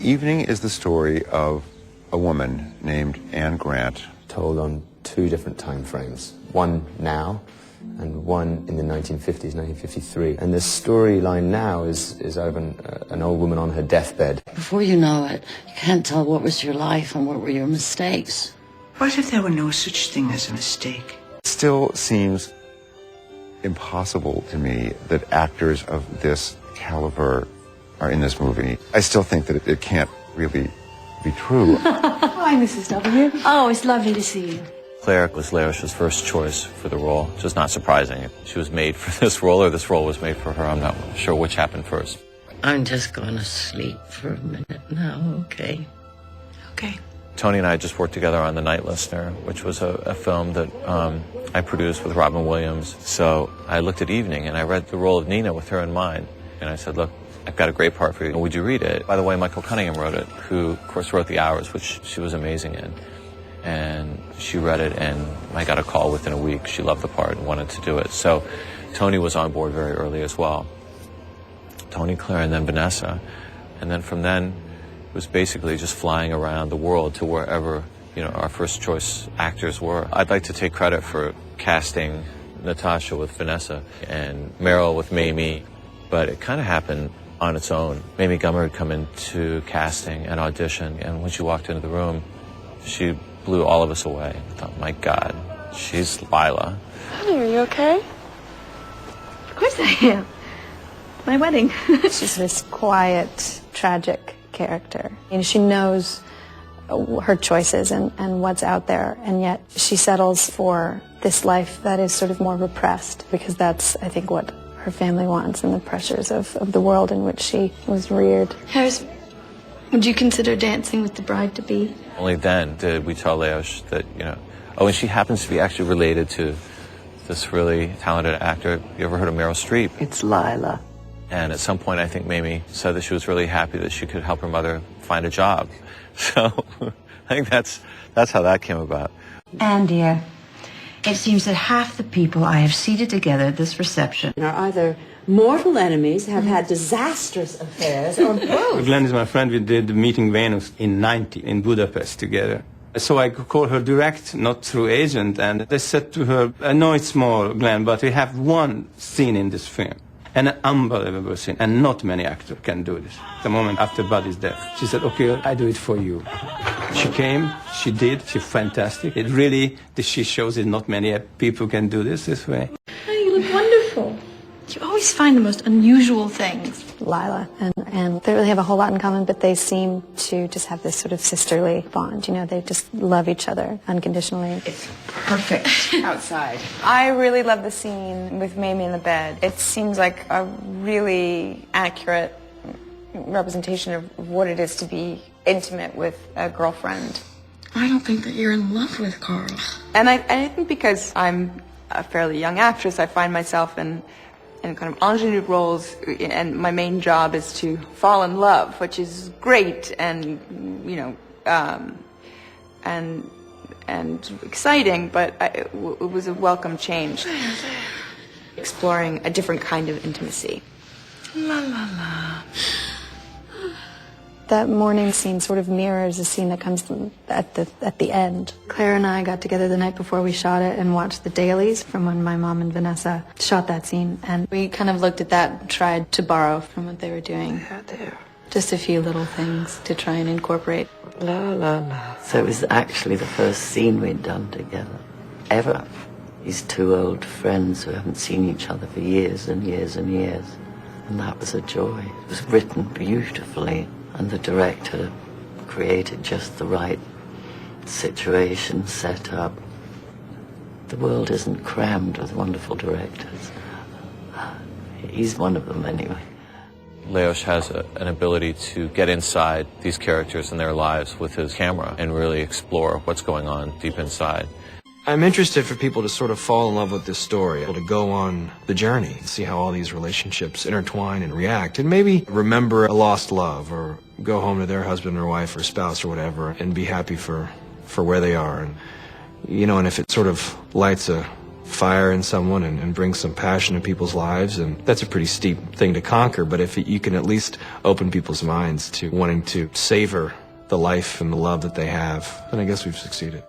Evening is the story of a woman named Anne Grant. Told on two different time frames, one now and one in the 1950s, 1953. And the storyline now is of an old woman on her deathbed. Before you know it, you can't tell what was your life and what were your mistakes. What if there were no such thing as a mistake? It still seems impossible to me that actors of this caliber are in this movie. I still think that it can't really be true. Hi, Mrs. W. Oh, it's lovely to see you. Claire was Leosh's first choice for the role, which is not surprising. She was made for this role, or this role was made for her. I'm not sure which happened first. I'm just going to sleep for a minute now, okay? Okay. Tony and I just worked together on The Night Listener, which was a film that I produced with Robin Williams. So I looked at Evening, and I read the role of Nina with her in mind. And I said, look, I've got a great part for you. Would you read it? By the way, Michael Cunningham wrote it, who, of course, wrote The Hours, which she was amazing in. And she read it, and I got a call within a week. She loved the part and wanted to do it. So Tony was on board very early as well. Tony, Claire, and then Vanessa. And then from then, it was basically just flying around the world to wherever, our first choice actors were. I'd like to take credit for casting Natasha with Vanessa and Meryl with Mamie, but it kind of happened on its own. Mamie Gummer had come into casting and audition, and when she walked into the room, she blew all of us away. I thought, my God, she's Lila. Honey, are you okay? Of course I am. My wedding. She's this quiet, tragic character. She knows her choices and what's out there, and yet she settles for this life that is sort of more repressed, because that's, I think, what her family wants and the pressures of the world in which she was reared. Harris, would you consider dancing with the bride-to-be? Only then did we tell Leosh that, and she happens to be actually related to this really talented actor. You ever heard of Meryl Streep? It's Lila. And at some point, I think Mamie said that she was really happy that she could help her mother find a job. So I think that's how that came about. Anne, dear, it seems that half the people I have seated together at this reception are either mortal enemies, have had disastrous affairs, or both. Glenn is my friend. We did Meeting Venus in '90 in Budapest together. So I could call her direct, not through agent, and they said to her, I know it's small, Glenn, but we have one scene in this film. An unbelievable scene, and not many actors can do this. The moment after Buddy's death, she said, okay, I do it for you. She came, she did, she's fantastic. It really, she shows that not many people can do this way. Oh, you look wonderful. You always find the most unusual things. Lila and they really have a whole lot in common, but they seem to just have this sort of sisterly bond. They just love each other unconditionally. It's perfect outside. I really love the scene with Mamie in the bed. It seems like a really accurate representation of what it is to be intimate with a girlfriend. I don't think that you're in love with Carl. And I think because I'm a fairly young actress, I find myself in kind of ingenue roles, and my main job is to fall in love, which is great and and exciting, but it was a welcome change. Exploring a different kind of intimacy. La la la. That morning scene sort of mirrors the scene that comes at the end. Claire and I got together the night before we shot it and watched the dailies from when my mom and Vanessa shot that scene, and we kind of looked at that and tried to borrow from what they were doing. Yeah, there. Just a few little things to try and incorporate. La la la. So it was actually the first scene we'd done together, ever. These two old friends who haven't seen each other for years and years and years. And that was a joy. It was written beautifully. And the director created just the right situation, set up. The world isn't crammed with wonderful directors. He's one of them anyway. Leosh has an ability to get inside these characters and their lives with his camera and really explore what's going on deep inside. I'm interested for people to sort of fall in love with this story, to go on the journey, see how all these relationships intertwine and react, and maybe remember a lost love, or go home to their husband or wife or spouse or whatever, and be happy for where they are. And, and if it sort of lights a fire in someone and bring some passion in people's lives, and that's a pretty steep thing to conquer, but if you can at least open people's minds to wanting to savor the life and the love that they have, then I guess we've succeeded.